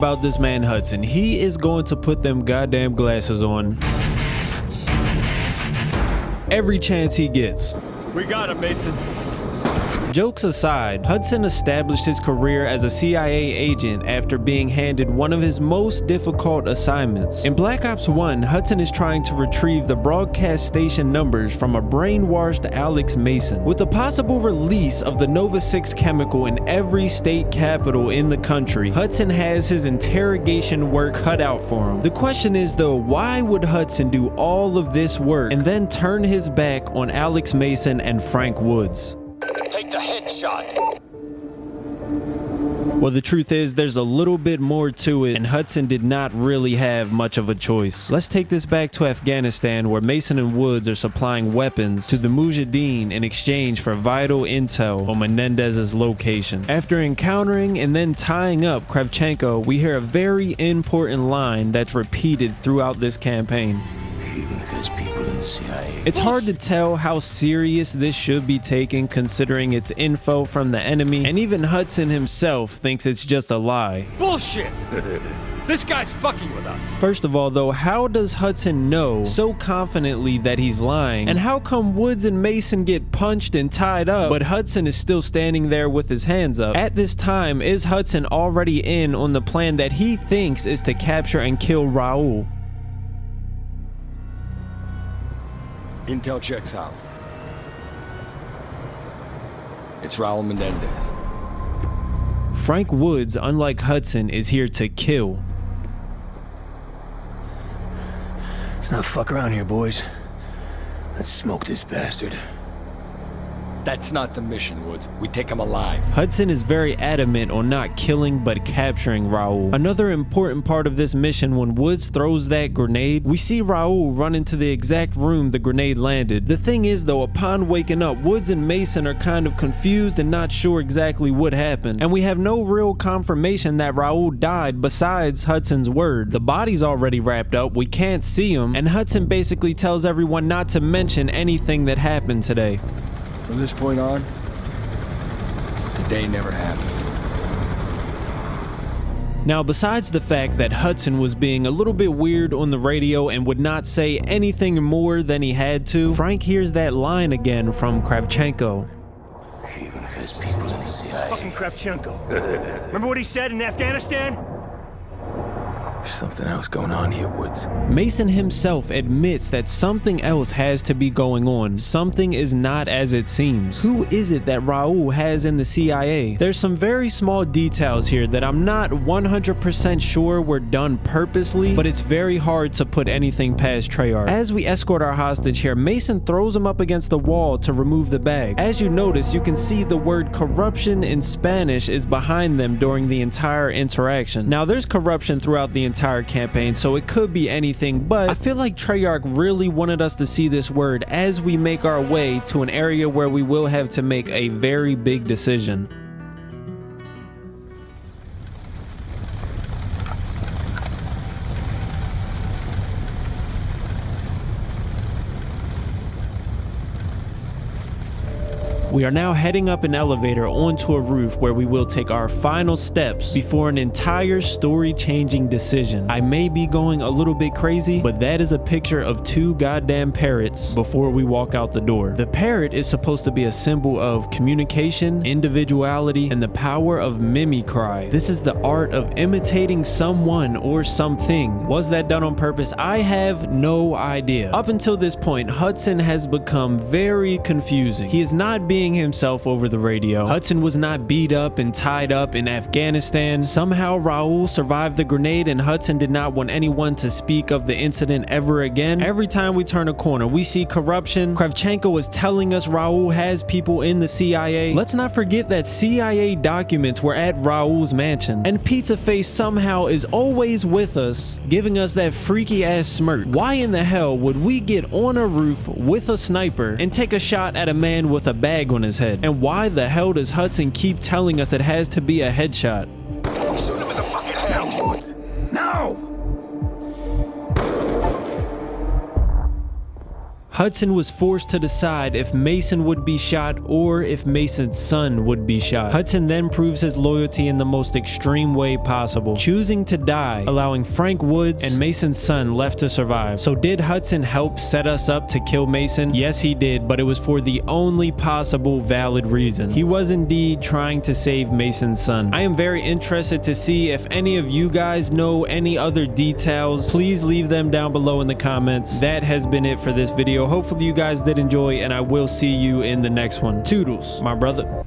about this man Hudson. He is going to put them goddamn glasses on every chance he gets. We got him, Mason. Jokes aside, Hudson established his career as a CIA agent after being handed one of his most difficult assignments. In Black Ops 1, Hudson is trying to retrieve the broadcast station numbers from a brainwashed Alex Mason. With the possible release of the Nova 6 chemical in every state capital in the country, Hudson has his interrogation work cut out for him. The question is though, why would Hudson do all of this work and then turn his back on Alex Mason and Frank Woods? Take the headshot. Well, the truth is there's a little bit more to it, and Hudson did not really have much of a choice. Let's take this back to Afghanistan, where Mason and Woods are supplying weapons to the Mujahideen in exchange for vital intel on Menendez's location. After encountering and then tying up Kravchenko, we hear a very important line that's repeated throughout this campaign. Even if there's people in the CIA. It's hard to tell how serious this should be taken considering it's info from the enemy, and even Hudson himself thinks it's just a lie. Bullshit! This guy's fucking with us. First of all though, how does Hudson know so confidently that he's lying? And how come Woods and Mason get punched and tied up, but Hudson is still standing there with his hands up? At this time, is Hudson already in on the plan that he thinks is to capture and kill Raul? Intel checks out. It's Raul Menendez. Frank Woods, unlike Hudson, is here to kill. Let's not fuck around here, boys. Let's smoke this bastard. That's not the mission, Woods. We take him alive. Hudson is very adamant on not killing but capturing Raul. Another important part of this mission, when Woods throws that grenade, we see Raul run into the exact room the grenade landed. The thing is though, upon waking up, Woods and Mason are kind of confused and not sure exactly what happened, and we have no real confirmation that Raul died besides Hudson's word. The body's already wrapped up, we can't see him, and Hudson basically tells everyone not to mention anything that happened today. From this point on, today never happened. Now, besides the fact that Hudson was being a little bit weird on the radio and would not say anything more than he had to, Frank hears that line again from Kravchenko. Even if there's people in the CIA. Fucking Kravchenko. Remember what he said in Afghanistan? There's something else going on here, Woods. Mason himself admits that something else has to be going on. Something is not as it seems. Who is it that Raul has in the CIA? There's some very small details here that I'm not 100% sure were done purposely, but it's very hard to put anything past Treyarch. As we escort our hostage here, Mason throws him up against the wall to remove the bag. As you notice, you can see the word corruption in Spanish is behind them during the entire interaction. Now, there's corruption throughout the entire campaign, so it could be anything, but I feel like Treyarch really wanted us to see this word as we make our way to an area where we will have to make a very big decision. We are now heading up an elevator onto a roof where we will take our final steps before an entire story-changing decision. I may be going a little bit crazy, but that is a picture of two goddamn parrots before we walk out the door. The parrot is supposed to be a symbol of communication, individuality, and the power of mimicry. This is the art of imitating someone or something. Was that done on purpose? I have no idea. Up until this point, Hudson has become very confusing. He is not being himself over the radio. Hudson was not beat up and tied up in Afghanistan. Somehow Raul survived the grenade and Hudson did not want anyone to speak of the incident ever again. Every time we turn a corner, we see corruption. Kravchenko is telling us Raul has people in the CIA. Let's not forget that CIA documents were at Raul's mansion. And Pizza Face somehow is always with us, giving us that freaky ass smirk. Why in the hell would we get on a roof with a sniper and take a shot at a man with a bag on his head? And why the hell does Hudson keep telling us it has to be a headshot? Shoot him in the fucking head! No! Hudson was forced to decide if Mason would be shot or if Mason's son would be shot. Hudson then proves his loyalty in the most extreme way possible, choosing to die, allowing Frank Woods and Mason's son left to survive. So did Hudson help set us up to kill Mason? Yes, he did, but it was for the only possible valid reason. He was indeed trying to save Mason's son. I am very interested to see if any of you guys know any other details. Please leave them down below in the comments. That has been it for this video. Hopefully you guys did enjoy, and I will see you in the next one. Toodles, my brother.